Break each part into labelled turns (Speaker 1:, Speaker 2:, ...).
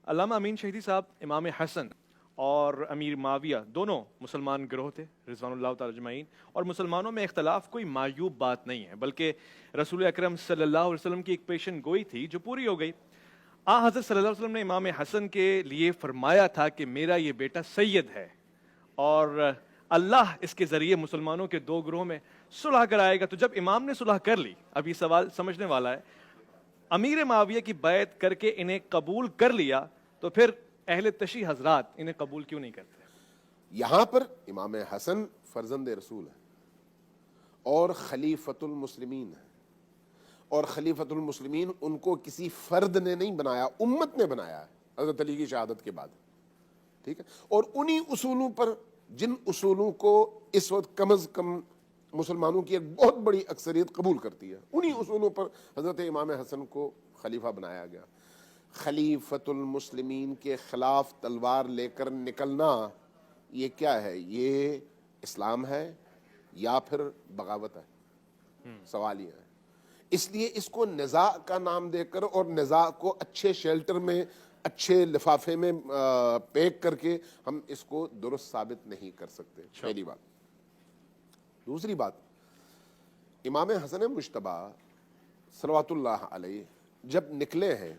Speaker 1: علامہ امین شہیدی صاحب امام حسن اور امیر معاویہ دونوں مسلمان گروہ تھے رضوان اللہ تعالی اجمعین، اور مسلمانوں میں اختلاف کوئی معیوب بات نہیں ہے، بلکہ رسول اکرم صلی اللہ علیہ وسلم کی ایک پیشن گوئی تھی جو پوری ہو گئی۔ حضرت صلی اللہ علیہ وسلم نے امام حسن کے لیے فرمایا تھا کہ میرا یہ بیٹا سید ہے، اور اللہ اس کے ذریعے مسلمانوں کے دو گروہوں میں صلح کرائے گا۔ تو جب امام نے صلح کر لی، اب یہ سوال سمجھنے والا ہے، امیر معاویہ کی بیعت کر کے انہیں قبول کر لیا، تو پھر اہل تشیع حضرات انہیں قبول کیوں نہیں کرتے؟
Speaker 2: یہاں پر امام حسن فرزند رسول ہے اور خلیفۃ المسلمین ہے، اور خلیفۃ المسلمین ان کو کسی فرد نے نہیں بنایا، امت نے بنایا ہے حضرت علی کی شہادت کے بعد، ٹھیک ہے؟ اور انہی اصولوں پر، جن اصولوں کو اس وقت کم از کم مسلمانوں کی ایک بہت بڑی اکثریت قبول کرتی ہے، انہی اصولوں پر حضرت امام حسن کو خلیفہ بنایا گیا۔ خلیفۃ المسلمین کے خلاف تلوار لے کر نکلنا یہ کیا ہے؟ یہ اسلام ہے یا پھر بغاوت ہے؟ سوال یہ ہے۔ اس لیے اس کو نزاع کا نام دے کر اور نزاع کو اچھے شیلٹر میں، اچھے لفافے میں پیک کر کے ہم اس کو درست ثابت نہیں کر سکتے، پہلی بات۔ دوسری بات، امام حسن مجتبی صلوات اللہ علیہ جب نکلے ہیں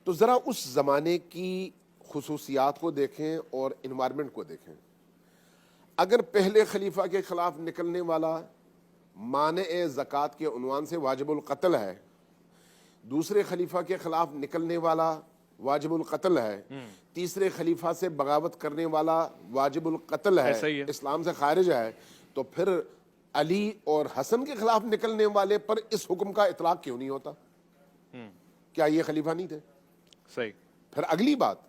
Speaker 2: تو ذرا اس زمانے کی خصوصیات کو دیکھیں اور انوائرمنٹ کو دیکھیں۔ اگر پہلے خلیفہ کے خلاف نکلنے والا مانع زکوٰۃ کے عنوان سے واجب القتل ہے، دوسرے خلیفہ کے خلاف نکلنے والا واجب القتل ہے، تیسرے خلیفہ سے بغاوت کرنے والا واجب القتل ہے، اسلام سے خارج ہے، تو پھر علی اور حسن کے خلاف نکلنے والے پر اس حکم کا اطلاق کیوں نہیں ہوتا؟ کیا یہ خلیفہ نہیں تھے؟
Speaker 1: صحیح۔
Speaker 2: پھر اگلی بات،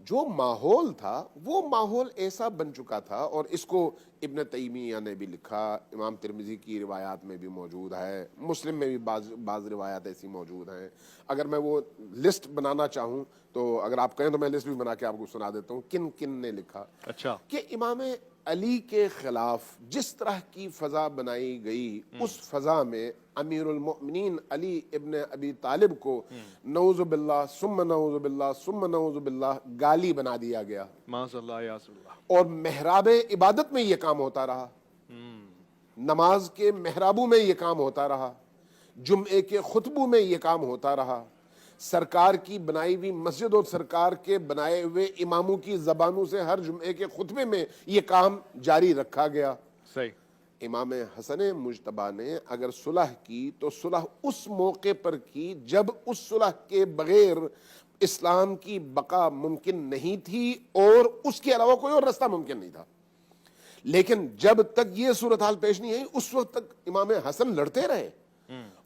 Speaker 2: جو ماحول تھا وہ ماحول ایسا بن چکا تھا، اور اس کو ابن تیمیہ نے بھی لکھا، امام ترمذی کی روایات میں بھی موجود ہے، مسلم میں بھی بعض روایات ایسی موجود ہیں۔ اگر میں وہ لسٹ بنانا چاہوں تو اگر آپ کہیں تو میں لسٹ بھی بنا کے آپ کو سنا دیتا ہوں کن کن نے لکھا
Speaker 1: اچھا
Speaker 2: کہ امام علی کے خلاف جس طرح کی فضا بنائی گئی، اس فضا میں امیر المؤمنین علی ابن ابی طالب کو نعوذ باللہ ثم نعوذ باللہ ثم نعوذ باللہ گالی بنا دیا گیا،
Speaker 1: معاذ اللہ یاذ اللہ۔
Speaker 2: اور محراب عبادت میں یہ کام ہوتا رہا، نماز کے محرابوں میں یہ کام ہوتا رہا، جمعے کے خطبوں میں یہ کام ہوتا رہا، سرکار کی بنائی ہوئی مسجد اور سرکار کے بنائے ہوئے اماموں کی زبانوں سے ہر جمعے کے خطبے میں یہ کام جاری رکھا گیا۔
Speaker 1: صحیح۔
Speaker 2: امام حسن مجتبی نے اگر صلح کی تو صلح اس موقع پر کی جب اس صلح کے بغیر اسلام کی بقا ممکن نہیں تھی اور اس کے علاوہ کوئی اور رستہ ممکن نہیں تھا۔ لیکن جب تک یہ صورتحال پیش نہیں آئی اس وقت تک امام حسن لڑتے رہے،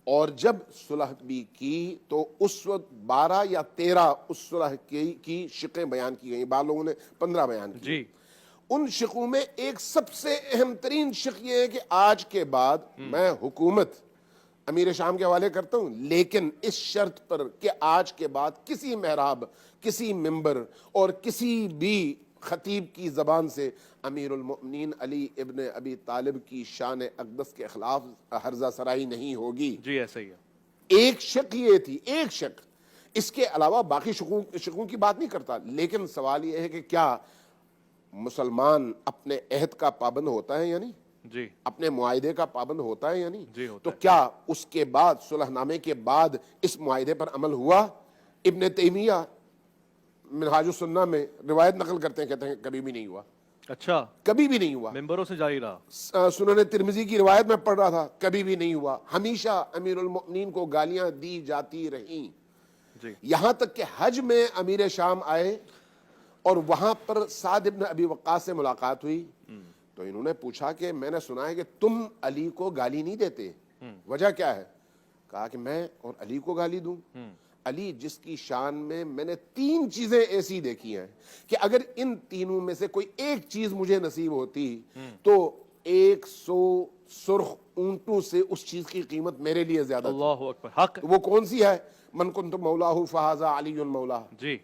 Speaker 2: اور جب صلح بھی کی تو اس وقت 12 یا 13 اس صلح کی شقیں بیان کی گئیں، بعض لوگوں نے 15 بیان کی۔
Speaker 1: جی۔
Speaker 2: ان شقوں میں ایک سب سے اہم ترین شق یہ ہے کہ آج کے بعد میں حکومت امیر شام کے حوالے کرتا ہوں، لیکن اس شرط پر کہ آج کے بعد کسی محراب، کسی ممبر اور کسی بھی خطیب کی زبان سے امیر المؤمنین علی ابن ابی طالب کی شان اقدس کے خلاف ہرزہ سرائی نہیں ہوگی۔
Speaker 1: جی ایسا ہی ہے۔
Speaker 2: ایک شق یہ تھی، ایک شق، اس کے علاوہ باقی شقوں کی بات نہیں کرتا، لیکن سوال یہ ہے کہ کیا مسلمان اپنے عہد کا پابند ہوتا ہے یا نہیں؟
Speaker 1: جی
Speaker 2: اپنے معاہدے کا پابند ہوتا ہے یا نہیں؟
Speaker 1: جی ہوتا
Speaker 2: تو
Speaker 1: ہے۔
Speaker 2: کیا اس کے بعد صلح نامے کے بعد اس معاہدے پر عمل ہوا؟ ابن تیمیہ منہاج السنہ میں روایت نقل کرتے ہیں، کہتے ہیں کبھی بھی نہیں ہوا۔
Speaker 1: اچھا،
Speaker 2: کبھی بھی نہیں ہوا۔
Speaker 1: ممبروں سے جاری رہا۔
Speaker 2: سنن ترمذی کی روایت میں پڑھ رہا تھا، کبھی بھی نہیں ہوا۔ ہمیشہ امیر المؤمنین کو گالیاں دی جاتی رہیں،
Speaker 1: جی
Speaker 2: یہاں تک کہ حج میں امیر شام آئے اور وہاں پر سعد ابن ابی وقاص سے ملاقات ہوئی تو انہوں نے پوچھا کہ میں نے سنا ہے کہ تم علی کو گالی نہیں دیتے، وجہ کیا ہے؟ کہا کہ میں اور علی کو گالی دوں؟ علی جس کی شان میں نے 3 چیزیں ایسی دیکھی ہیں کہ اگر ان تینوں میں سے کوئی ایک چیز مجھے نصیب ہوتی تو 100 سرخ اونٹوں سے اس چیز کی قیمت میرے لیے زیادہ تھی۔
Speaker 1: اللہ اکبر، حق۔
Speaker 2: وہ کون سی ہے؟ من کنت مولاہ فہذا علی مولاہ۔
Speaker 1: جی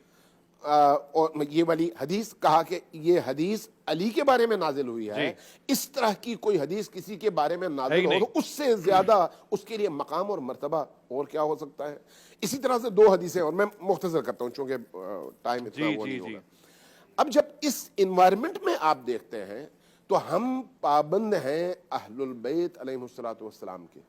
Speaker 2: اور یہ والی حدیث کہا کہ یہ حدیث علی کے بارے میں نازل ہوئی ہے، اس طرح کی کوئی حدیث کسی کے بارے میں نازل ہو تو اس سے زیادہ اس کے لیے مقام اور مرتبہ اور کیا ہو سکتا ہے۔ اسی طرح سے دو حدیثیں اور میں مختصر کرتا ہوں چونکہ ٹائم اتنا وہ نہیں ہوگا۔ اب جب اس انوائرمنٹ میں آپ دیکھتے ہیں تو ہم پابند ہیں اہل البیت علیہ السلام کے،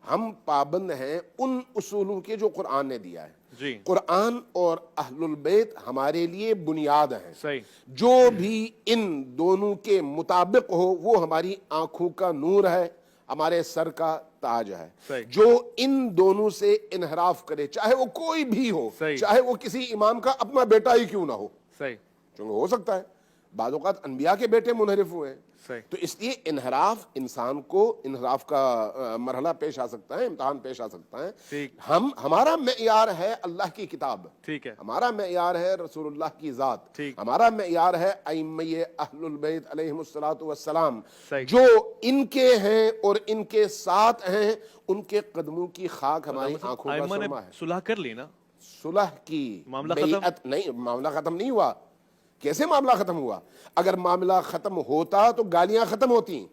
Speaker 2: ہم پابند ہیں ان اصولوں کے جو قرآن نے دیا ہے۔ قرآن اور اہل البیت ہمارے لیے بنیاد ہیں، جو بھی ان دونوں کے مطابق ہو وہ ہماری آنکھوں کا نور ہے، ہمارے سر کا تاج ہے۔ جو ان دونوں سے انحراف کرے، چاہے وہ کوئی بھی ہو، چاہے وہ کسی امام کا اپنا بیٹا ہی کیوں نہ ہو، چونکہ ہو سکتا ہے بعض اوقات انبیاء کے بیٹے منحرف ہوئے ہیں، تو اس لیے انحراف انسان کو انحراف کا مرحلہ پیش آ سکتا ہے، امتحان پیش آ سکتا ہے۔ ہمارا معیار ہے اللہ کی کتاب، ہمارا معیار ہے رسول اللہ کی ذات، ہمارا معیار ہے ائمہ اہل البیت علیہم السلام، جو ان کے ہیں اور ان کے ساتھ ہیں، ان کے قدموں کی خاک ہماری آنکھوں کا سرما ہے۔
Speaker 1: صلح کر لی نا،
Speaker 2: صلح کی بیعت نہیں، معاملہ ختم نہیں ہوا۔ کیسے معاملہ ختم ہوا؟ اگر معاملہ ختم ہوتا تو گالیاں ختم ہوتی،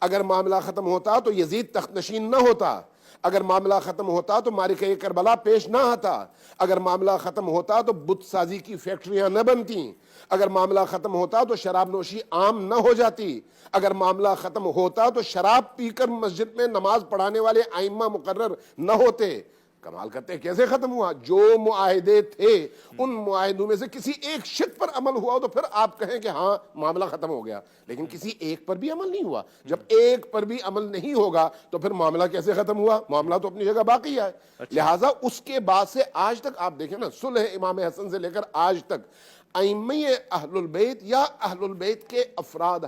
Speaker 2: اگر معاملہ ختم ہوتا تو یزید تخت نشین نہ ہوتا، اگر معاملہ ختم ہوتا تو معرکہ کربلا پیش نہ آتا، اگر معاملہ ختم ہوتا تو بت سازی کی فیکٹریاں نہ بنتی، اگر معاملہ ختم ہوتا تو شراب نوشی عام نہ ہو جاتی، اگر معاملہ ختم ہوتا تو شراب پی کر مسجد میں نماز پڑھانے والے ائمہ مقرر نہ ہوتے۔ کمال کرتے ہیں کیسے ختم ہوا؟ جو معاہدے تھے ان معاہدوں میں سے کسی ایک شرط پر عمل ہوا تو پھر آپ کہیں کہ ہاں معاملہ ختم ہو گیا، لیکن کسی ایک پر بھی عمل نہیں ہوا۔ جب ایک پر بھی عمل نہیں ہوگا تو پھر معاملہ کیسے ختم ہوا؟ معاملہ تو اپنی جگہ باقی ہے۔ لہٰذا اس کے بعد سے آج تک آپ دیکھیں نا، صلح امام حسن سے لے کر آج تک ائمہ اہل البیت یا اہل البیت کے افراد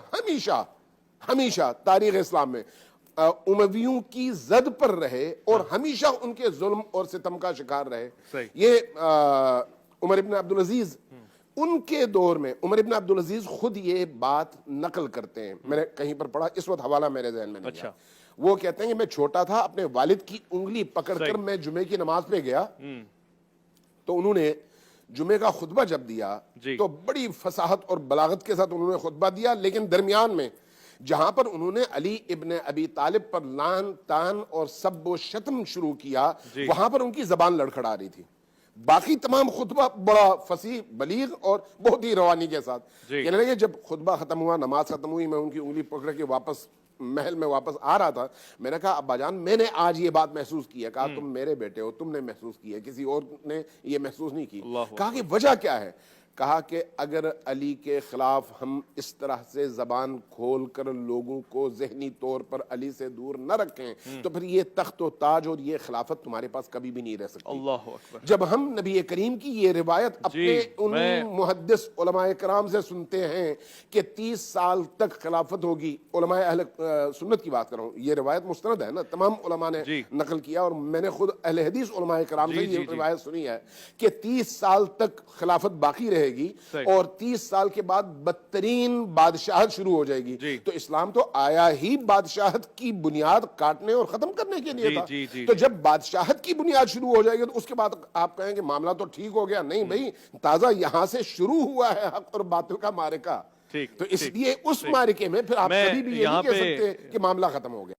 Speaker 2: ہمیشہ تاریخ اسلام میں امویوں کی زد پر رہے اور ہمیشہ ان کے ظلم اور ستم کا شکار رہے۔ یہ عمر ابن عبدالعزیز، ان کے دور میں عمر ابن عبدالعزیز خود یہ بات نقل کرتے ہیں، میں نے کہیں پر پڑھا، اس وقت حوالہ میرے ذہن میں نہیں ہے۔ وہ کہتے ہیں کہ میں چھوٹا تھا، اپنے والد کی انگلی پکڑ کر میں جمعے کی نماز پہ گیا تو انہوں نے جمعے کا خطبہ جب دیا تو بڑی فصاحت اور بلاغت کے ساتھ انہوں نے خطبہ دیا، لیکن درمیان میں جہاں پر انہوں نے علی ابن ابی طالب پر لعن تان اور سب و شتم شروع کیا، وہاں پر ان کی زبان لڑکھڑا رہی تھی۔ باقی تمام خطبہ بڑا فصیح بلیغ اور بہت ہی روانی کے ساتھ کہنے لگے۔ جب خطبہ ختم ہوا، نماز ختم ہوئی، میں ان کی انگلی پکڑ کے واپس محل میں واپس آ رہا تھا، میں نے کہا ابا جان میں نے آج یہ بات محسوس کی ہے۔ کہا تم میرے بیٹے ہو، تم نے محسوس کی ہے، کسی اور نے یہ محسوس نہیں کی۔ کہا کہ وجہ کیا ہے؟ کہا کہ اگر علی کے خلاف ہم اس طرح سے زبان کھول کر لوگوں کو ذہنی طور پر علی سے دور نہ رکھیں تو پھر یہ تخت و تاج اور یہ خلافت تمہارے پاس کبھی بھی نہیں رہ سکتی۔ اللہ اکبر۔ جب ہم نبی کریم کی یہ روایت اپنے ان محدث علماء کرام سے سنتے ہیں کہ 30 سال تک خلافت ہوگی، علماء اہل سنت کی بات کر رہا ہوں، یہ روایت مستند ہے نا، تمام علماء نے نقل کیا اور میں نے خود اہل حدیث علماء کرام سے یہ روایت سنی ہے کہ 30 سال تک خلافت باقی رہے گی اور 30 سال کے بعد بدترین بادشاہت شروع ہو جائے گی۔ تو اسلام تو آیا ہی بادشاہت کی بنیاد کاٹنے اور ختم کرنے کے لیے تھا۔ تو جب بادشاہت کی بنیاد شروع ہو جائے گی تو اس کے بعد آپ کہیں کہ معاملہ تو ٹھیک ہو گیا، نہیں بھائی، تازہ یہاں سے شروع ہوا ہے حق اور باطل کا معرکہ۔ تو اس لیے اس معرکے میں پھر آپ کبھی بھی یہ نہیں کہہ سکتے کہ معاملہ ختم ہو گیا۔